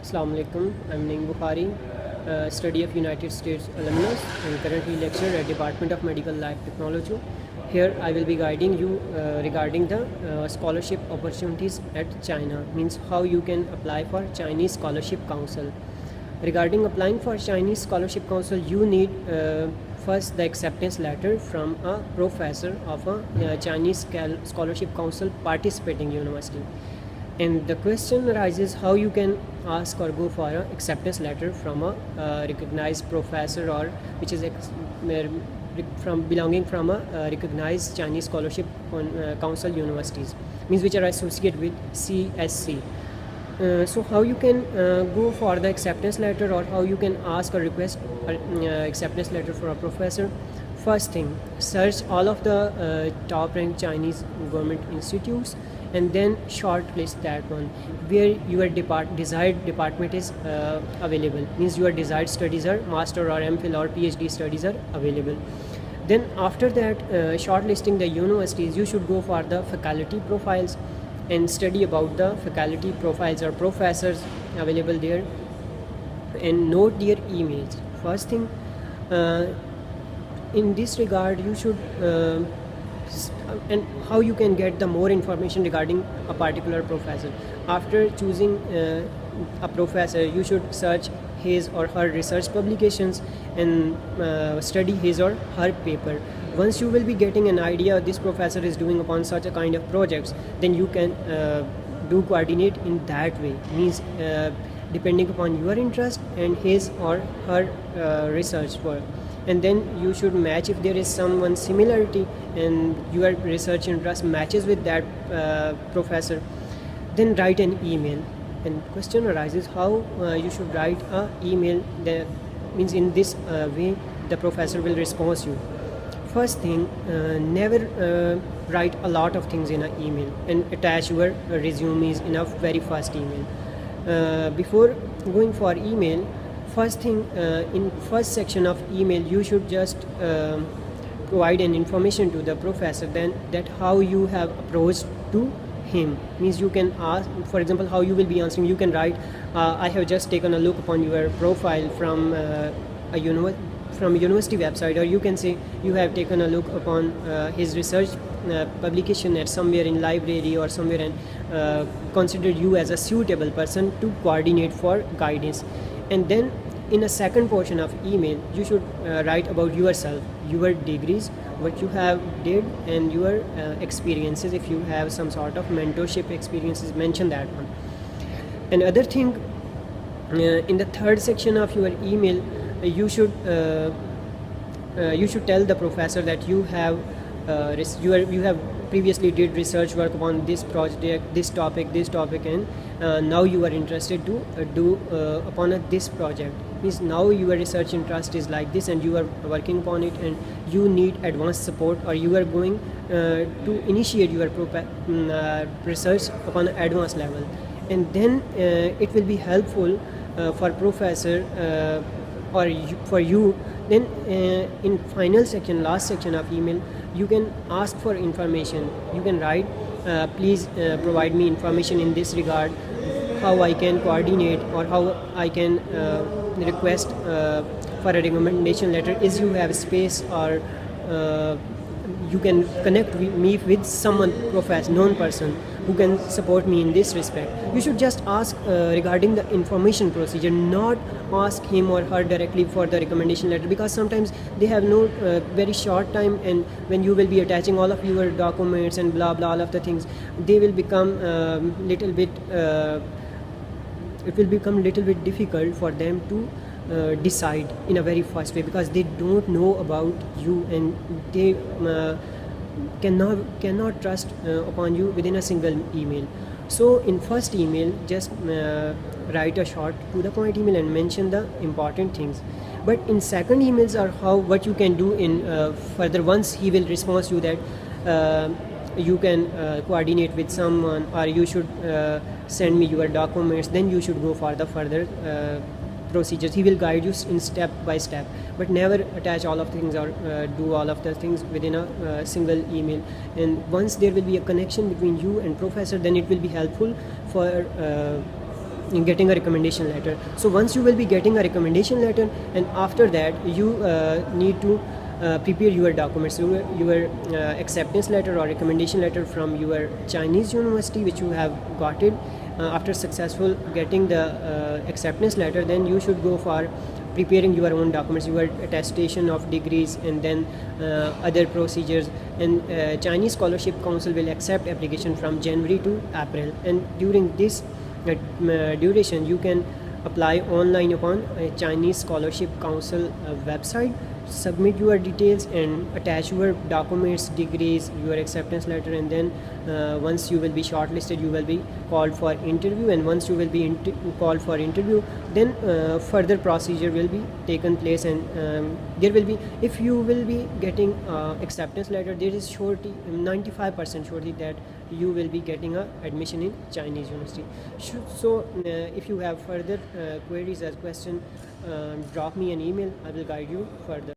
Assalamu alaikum. I'm Naeem Bukhari, study of United States alumnus and currently lecturer at Department of Medical Life Technology. Here I will be guiding you regarding the scholarship opportunities at China, means how you can apply for Chinese Scholarship Council. Regarding applying for Chinese Scholarship Council, you need first the acceptance letter from a professor of a Chinese Scholarship Council participating university. And the question arises how you can ask or go for an acceptance letter from a recognized professor or which is belonging from a recognized Chinese Scholarship Council universities, means which are associated with CSC. So how you can go for the acceptance letter or how you can ask or request acceptance letter for a professor. First thing, search all of the top ranked Chinese government institutes and then shortlist that one where your desired department is available, means your desired studies are master or MPhil or PhD studies are available. Then after that, shortlisting the universities, you should go for the faculty profiles and study about the faculty profiles or professors available there and note their emails. First thing, in this regard you should and how you can get the more information regarding a particular professor. After choosing a professor, you should search his or her research publications and study his or her paper. Once you will be getting an idea this professor is doing upon such a kind of projects, then you can do coordinate in that way, means depending upon your interest and his or her research work. And then you should match if there is someone similarity and your research interest matches with that professor, then write an email. And question arises how you should write an email, that means in this way the professor will respond you. First thing, never write a lot of things in an email and attach your resumes in a very first email. Before going for email, first thing, in first section of email you should just provide an information to the professor, then that how you have approached to him, means you can ask, for example, how you will be answering. You can write, I have just taken a look upon your profile from a university website, or you can say you have taken a look upon his research publication at somewhere in library or somewhere, and considered you as a suitable person to coordinate for guidance. And then in a second portion of email you should write about yourself, your degrees, what you have did, and your experiences. If you have some sort of mentorship experiences, mention that one. Another thing, in the third section of your email you should tell the professor that you have previously did research work upon this project, this topic, and now you are interested to do upon this project, means now your research interest is like this and you are working upon it and you need advanced support, or you are going to initiate your research upon an advanced level. And then it will be helpful for professor or for you. Then in final section, last section of email, you can ask for information. You can write, please provide me information in this regard, how I can coordinate or how I can request for a recommendation letter. Is you have space, or you can connect me with someone, professor, known person who can support me in this respect. You should just ask regarding the information procedure, not ask him or her directly for the recommendation letter, because sometimes they have no very short time, and when you will be attaching all of your documents and blah blah all of the things, they will become little bit it will become little bit difficult for them to decide in a very fast way, because they don't know about you and they cannot trust upon you within a single email. So in first email just write a short to the point email and mention the important things. But in second emails are what you can do in further, once he will respond to you that you can coordinate with someone, or you should send me your documents, then you should go for the further procedures. He will guide you in step by step, but never attach all of things or do all of the things within a single email. And once there will be a connection between you and professor, then it will be helpful for getting a recommendation letter. So once you will be getting a recommendation letter, and after that you need to prepare your documents, your acceptance letter or recommendation letter from your Chinese university which you have got it. After successful getting the acceptance letter, then you should go for preparing your own documents, your attestation of degrees, and then other procedures. And Chinese Scholarship Council will accept application from January to April, and during this duration you can apply online upon a Chinese Scholarship Council website, submit your details and attach your documents, degrees, your acceptance letter, and then once you will be shortlisted, you will be called for interview. And once you will be called for interview, then further procedure will be taken place. And there will be, if you will be getting acceptance letter, there is surety, 95% surety that you will be getting a admission in Chinese university. So if you have further queries as question, drop me an email, I will guide you further.